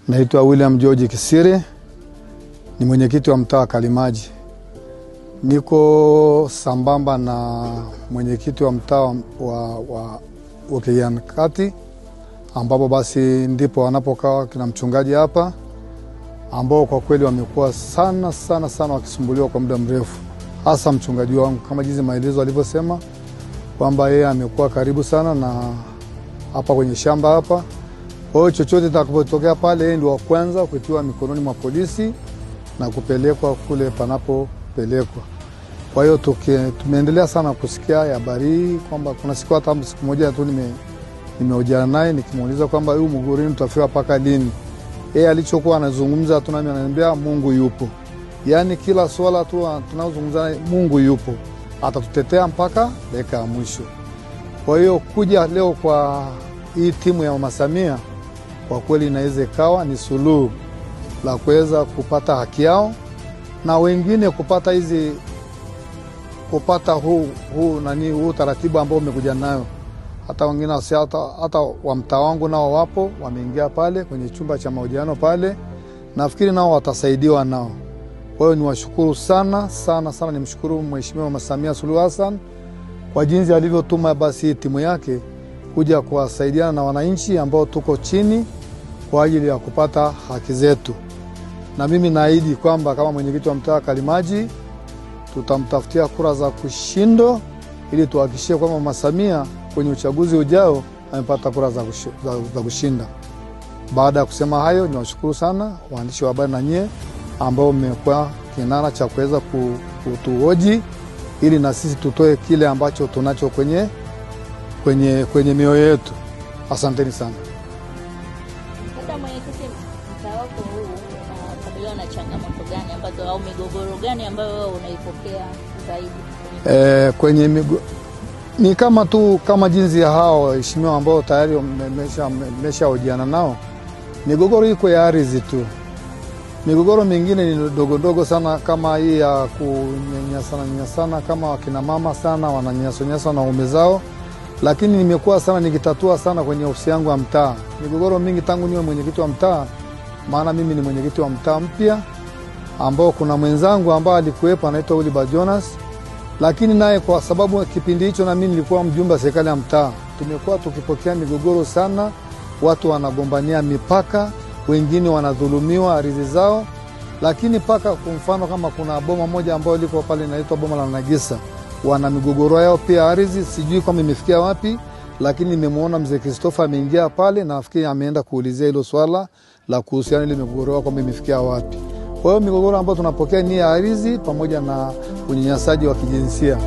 Naitwa William George Kisire, ni mwenyekiti wa mtaa Kalimaji. Niko sambamba na mwenyekiti wa mtaa wa Ukiankati, ambapo basi ndipo wanapokaa kina mchungaji hapa, ambao kwa kweli wamekuwa sana wakisumbuliwa kwa muda mrefu. Hasa mchungaji wangu, kama jinsi maelezo alivyosema kwamba yeye amekuwa karibu sana na hapa kwenye shamba hapa. Kwa hiyo chochote kitakapotokea pale, yeye ndio wa kwanza kutiwa mikononi mwa polisi na kupelekwa kule panapopelekwa. Kwa hiyo tumeendelea sana kusikia habari kwamba kuna siku moja tu nimehojiana naye nikimuuliza kwamba huyu mgogoro utafika mpaka lini. Yeye alichokuwa anazungumza tu nami ananiambia Mungu yupo. Yaani kila swala tu tunazungumza Mungu yupo, atatutetea mpaka dakika ya mwisho. Kwa hiyo kuja leo kwa hii timu ya Mama Samia kwa kweli inaweza ikawa ni suluhu la kuweza kupata haki yao, na wengine kupata huu taratibu ambao umekuja nayo. Hata wengine hata wa mtaa wangu nao wapo, wameingia pale kwenye chumba cha mahojiano pale. Nafikiri nao watasaidiwa nao. Kwa hiyo niwashukuru sana, nimshukuru Mheshimiwa Mama Samia Suluhu Hassan kwa jinsi alivyotuma basi timu yake kuja kuwasaidiana na wananchi ambao tuko chini kwa ajili ya kupata haki zetu. Na mimi naahidi kwamba kama mwenyekiti wa mtaa Kalimaji tutamtafutia kura za kushindo ili tuhakikishie kwamba Mama Samia kwenye uchaguzi ujao amepata kura za kushinda. Baada ya kusema hayo, niwashukuru sana waandishi wa habari na nyie ambao mmekuwa kinara cha kuweza kutuhoji ili na sisi tutoe kile ambacho tunacho kwenye mioyo yetu. Asanteni sana. Kama mwenyekiti, mtaa wako huu unakabiliwa na changamoto gani ambazo au migogoro gani ambayo wewe unaipokea zaidi? Ni kama jinsi ya hao waheshimiwa ambao tayari mmeshahojiana nao. Migogoro iko ya ardhi tu. Migogoro mingine ni dogo sana, kama hii ya kunyanyasana kama wakina mama sana wananyanyaswa na waume zao. Lakini nimekuwa sana nikitatua sana kwenye ofisi yangu ya mtaa migogoro mingi tangu niwe mwenyekiti wa mtaa. Maana mimi ni mwenyekiti wa mtaa mpya, ambao kuna mwenzangu ambaye alikuwepo anaitwa Oliver Jonas, lakini naye kwa sababu kipindi hicho na mimi nilikuwa mjumbe wa serikali ya mtaa, tumekuwa tukipokea migogoro sana. Watu wanagombania mipaka, wengine wanadhulumiwa ardhi zao. Lakini paka kwa mfano kama kuna boma moja ambayo liko pale inaitwa boma la Nagisa, wana migogoro yao pia ardhi, sijui kama imefikia wapi, lakini nimemuona mzee Christopher ameingia pale na nafikiri ameenda kuulizia hilo swala la kuhusiana ile migogoro yao kama imefikia wapi. Kwa hiyo migogoro ambayo tunapokea ni ardhi pamoja na unyanyasaji wa kijinsia.